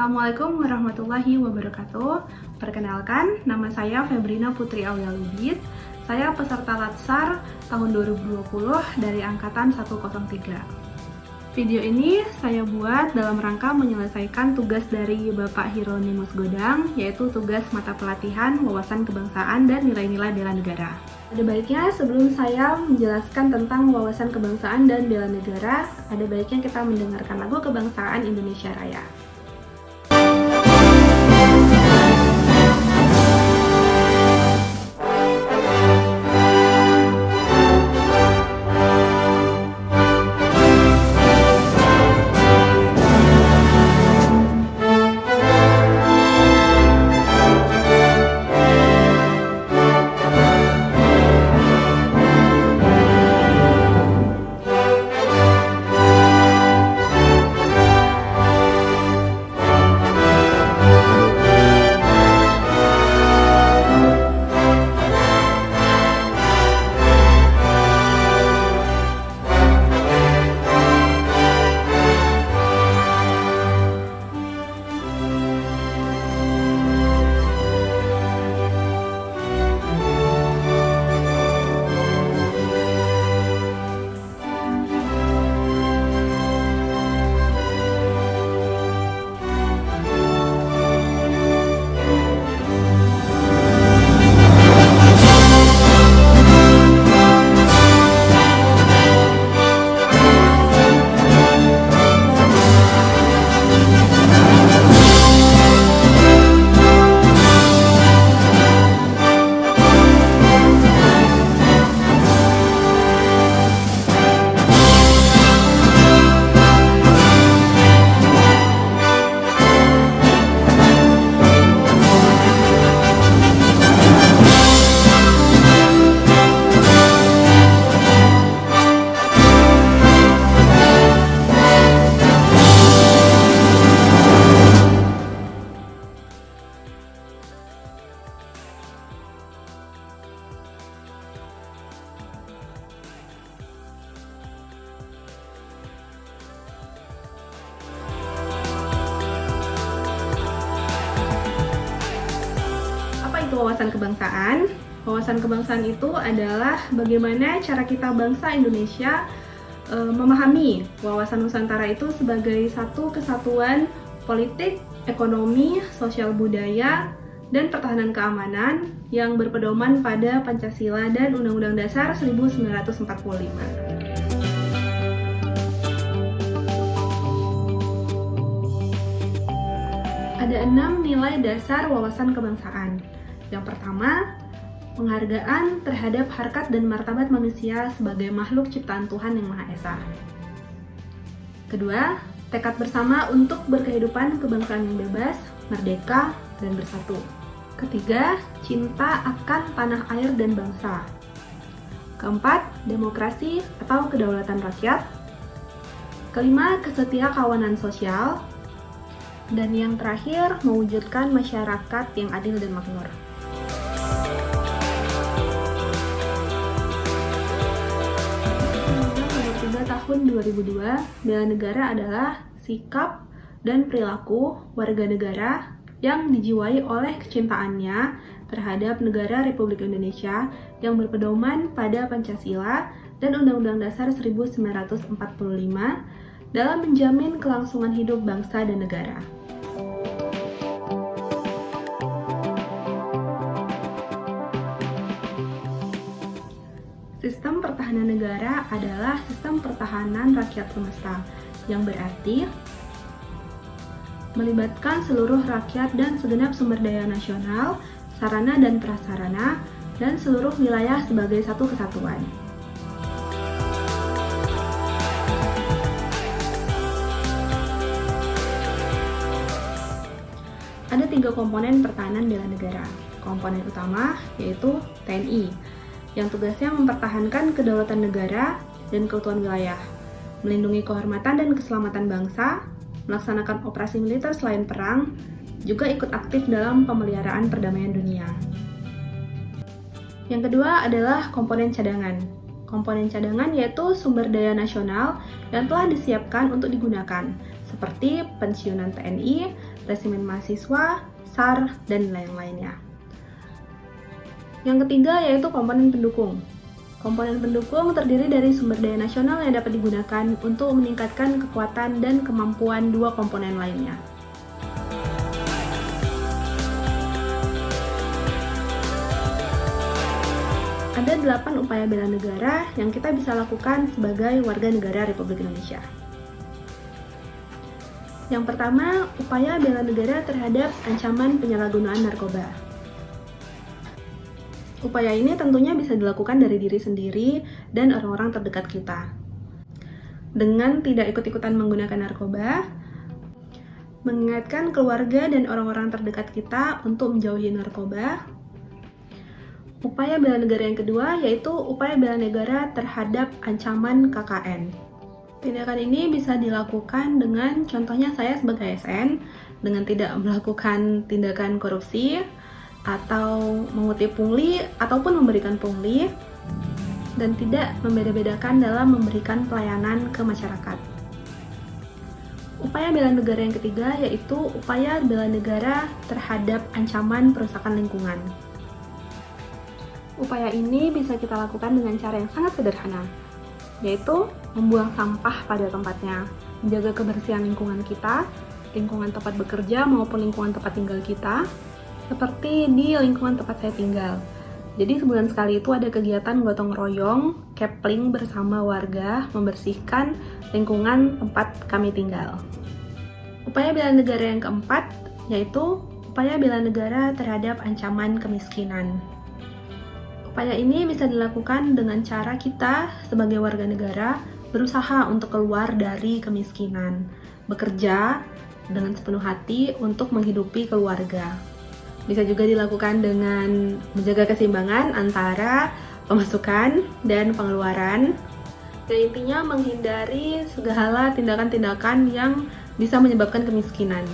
Assalamualaikum warahmatullahi wabarakatuh. Perkenalkan, nama saya Febrina Putri Aulia Lubis. Saya peserta Latsar tahun 2020 dari Angkatan 103. Video ini saya buat dalam rangka menyelesaikan tugas dari Bapak Hieronimus Godang, yaitu tugas mata pelatihan wawasan kebangsaan dan nilai-nilai bela negara. Ada baiknya sebelum saya menjelaskan tentang wawasan kebangsaan dan bela negara, ada baiknya kita mendengarkan lagu kebangsaan Indonesia Raya. Wawasan kebangsaan. Wawasan kebangsaan itu adalah bagaimana cara kita bangsa Indonesia memahami wawasan Nusantara itu sebagai satu kesatuan politik, ekonomi, sosial budaya, dan pertahanan keamanan yang berpedoman pada Pancasila dan Undang-Undang Dasar 1945. Ada 6 nilai dasar wawasan kebangsaan. Yang pertama, penghargaan terhadap harkat dan martabat manusia sebagai makhluk ciptaan Tuhan Yang Maha Esa. Kedua, tekad bersama untuk berkehidupan kebangsaan yang bebas, merdeka, dan bersatu. Ketiga, cinta akan tanah air dan bangsa. Keempat, demokrasi atau kedaulatan rakyat. Kelima, kesetiakawanan sosial. Dan yang terakhir, mewujudkan masyarakat yang adil dan makmur. Tahun 2002, bela negara adalah sikap dan perilaku warga negara yang dijiwai oleh kecintaannya terhadap negara Republik Indonesia yang berpedoman pada Pancasila dan Undang-Undang Dasar 1945 dalam menjamin kelangsungan hidup bangsa dan negara. Sistem pertahanan negara adalah sistem pertahanan rakyat semesta, yang berarti melibatkan seluruh rakyat dan segenap sumber daya nasional, sarana dan prasarana, dan seluruh wilayah sebagai satu kesatuan. Ada 3 komponen pertahanan bela negara. Komponen utama yaitu TNI, yang tugasnya mempertahankan kedaulatan negara dan keutuhan wilayah, melindungi kehormatan dan keselamatan bangsa, melaksanakan operasi militer selain perang, juga ikut aktif dalam pemeliharaan perdamaian dunia. Yang kedua adalah komponen cadangan. Komponen cadangan yaitu sumber daya nasional yang telah disiapkan untuk digunakan, seperti pensiunan TNI, resimen mahasiswa, SAR, dan lain-lainnya. Yang ketiga yaitu komponen pendukung. Komponen pendukung terdiri dari sumber daya nasional yang dapat digunakan untuk meningkatkan kekuatan dan kemampuan dua komponen lainnya. Ada 8 upaya bela negara yang kita bisa lakukan sebagai warga negara Republik Indonesia. Yang pertama, upaya bela negara terhadap ancaman penyalahgunaan narkoba. Upaya ini tentunya bisa dilakukan dari diri sendiri dan orang-orang terdekat kita. Dengan tidak ikut-ikutan menggunakan narkoba, mengingatkan keluarga dan orang-orang terdekat kita untuk menjauhi narkoba. Upaya bela negara yang kedua yaitu upaya bela negara terhadap ancaman KKN. Tindakan ini bisa dilakukan dengan contohnya saya sebagai ASN dengan tidak melakukan tindakan korupsi atau mengutip pungli ataupun memberikan pungli dan tidak membeda-bedakan dalam memberikan pelayanan ke masyarakat. Upaya bela negara yang ketiga yaitu upaya bela negara terhadap ancaman perusakan lingkungan. Upaya ini bisa kita lakukan dengan cara yang sangat sederhana, yaitu membuang sampah pada tempatnya, menjaga kebersihan lingkungan kita, lingkungan tempat bekerja maupun lingkungan tempat tinggal kita, seperti di lingkungan tempat saya tinggal. Jadi sebulan sekali itu ada kegiatan gotong royong, kepling bersama warga membersihkan lingkungan tempat kami tinggal. Upaya bela negara yang keempat yaitu upaya bela negara terhadap ancaman kemiskinan. Upaya ini bisa dilakukan dengan cara kita sebagai warga negara berusaha untuk keluar dari kemiskinan, bekerja dengan sepenuh hati untuk menghidupi keluarga. Bisa juga dilakukan dengan menjaga keseimbangan antara pemasukan dan pengeluaran. Dan intinya menghindari segala tindakan-tindakan yang bisa menyebabkan kemiskinan.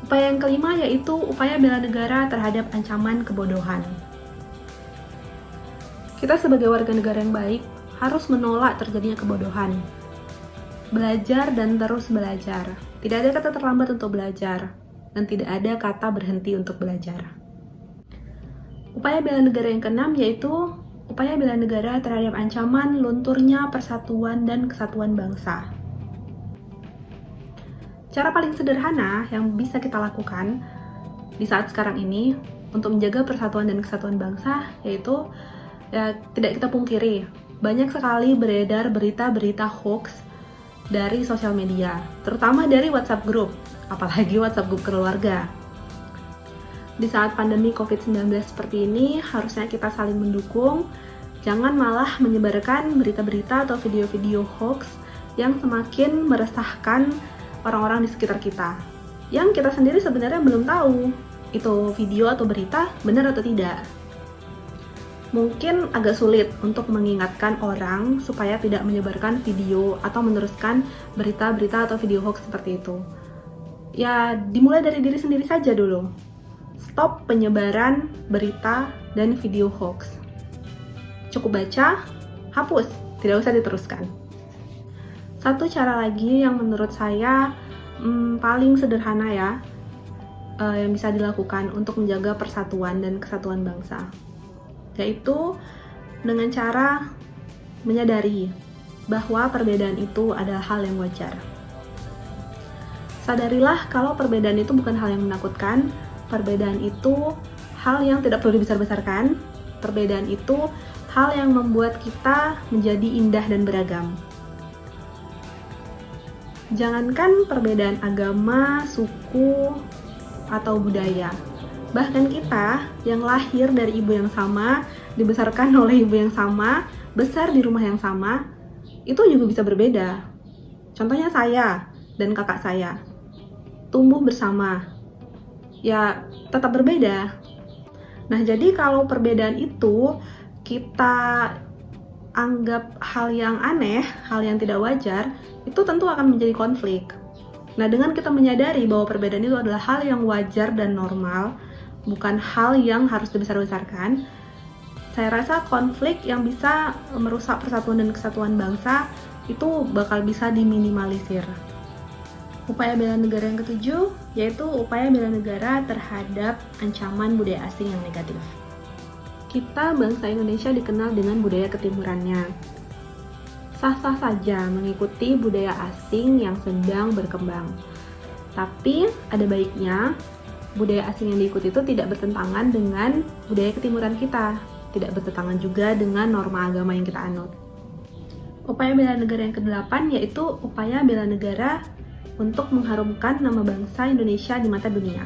Upaya yang kelima yaitu upaya bela negara terhadap ancaman kebodohan. Kita sebagai warga negara yang baik harus menolak terjadinya kebodohan. Belajar dan terus belajar. Tidak ada kata terlambat untuk belajar. Dan tidak ada kata berhenti untuk belajar. Upaya bela negara yang keenam yaitu upaya bela negara terhadap ancaman lunturnya persatuan dan kesatuan bangsa. Cara paling sederhana yang bisa kita lakukan di saat sekarang ini untuk menjaga persatuan dan kesatuan bangsa yaitu tidak kita pungkiri, banyak sekali beredar berita-berita hoax dari sosial media, terutama dari WhatsApp group. Apalagi WhatsApp grup keluarga. Di saat pandemi COVID-19 seperti ini, harusnya kita saling mendukung, jangan malah menyebarkan berita-berita atau video-video hoax yang semakin meresahkan orang-orang di sekitar kita. Yang kita sendiri sebenarnya belum tahu, itu video atau berita benar atau tidak. Mungkin agak sulit untuk mengingatkan orang supaya tidak menyebarkan video atau meneruskan berita-berita atau video hoax seperti itu. Ya, dimulai dari diri sendiri saja dulu. Stop penyebaran berita dan video hoax. Cukup baca, hapus, tidak usah diteruskan. Satu cara lagi yang menurut saya paling sederhana yang bisa dilakukan untuk menjaga persatuan dan kesatuan bangsa, yaitu dengan cara menyadari bahwa perbedaan itu adalah hal yang wajar. Sadarilah kalau perbedaan itu bukan hal yang menakutkan, perbedaan itu hal yang tidak perlu dibesar-besarkan, perbedaan itu hal yang membuat kita menjadi indah dan beragam. Jangankan perbedaan agama, suku, atau budaya, bahkan kita yang lahir dari ibu yang sama, dibesarkan oleh ibu yang sama, besar di rumah yang sama, itu juga bisa berbeda. Contohnya saya dan kakak saya. Tumbuh bersama, ya tetap berbeda. Nah, jadi kalau perbedaan itu kita anggap hal yang aneh, hal yang tidak wajar, itu tentu akan menjadi konflik. Nah, dengan kita menyadari bahwa perbedaan itu adalah hal yang wajar dan normal, bukan hal yang harus dibesar-besarkan, saya rasa konflik yang bisa merusak persatuan dan kesatuan bangsa itu bakal bisa diminimalisir. Upaya bela negara yang ketujuh yaitu upaya bela negara terhadap ancaman budaya asing yang negatif. Kita bangsa Indonesia dikenal dengan budaya ketimurannya. Sah-sah saja mengikuti budaya asing yang sedang berkembang. Tapi ada baiknya budaya asing yang diikuti itu tidak bertentangan dengan budaya ketimuran kita, tidak bertentangan juga dengan norma agama yang kita anut. Upaya bela negara yang ke-8 yaitu upaya bela negara untuk mengharumkan nama bangsa Indonesia di mata dunia.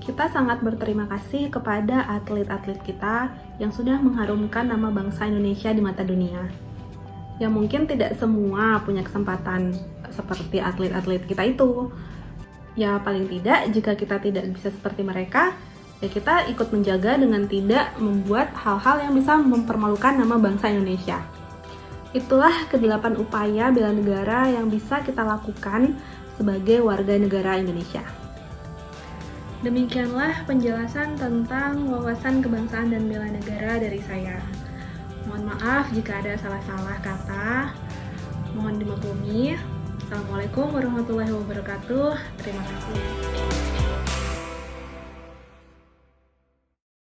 Kita sangat berterima kasih kepada atlet-atlet kita yang sudah mengharumkan nama bangsa Indonesia di mata dunia. Yang mungkin tidak semua punya kesempatan seperti atlet-atlet kita itu. Ya paling tidak jika kita tidak bisa seperti mereka, ya kita ikut menjaga dengan tidak membuat hal-hal yang bisa mempermalukan nama bangsa Indonesia. Itulah ke-8 upaya bela negara yang bisa kita lakukan sebagai warga negara Indonesia. Demikianlah penjelasan tentang wawasan kebangsaan dan bela negara dari saya. Mohon maaf jika ada salah-salah kata. Mohon dimaklumi. Assalamualaikum warahmatullahi wabarakatuh. Terima kasih.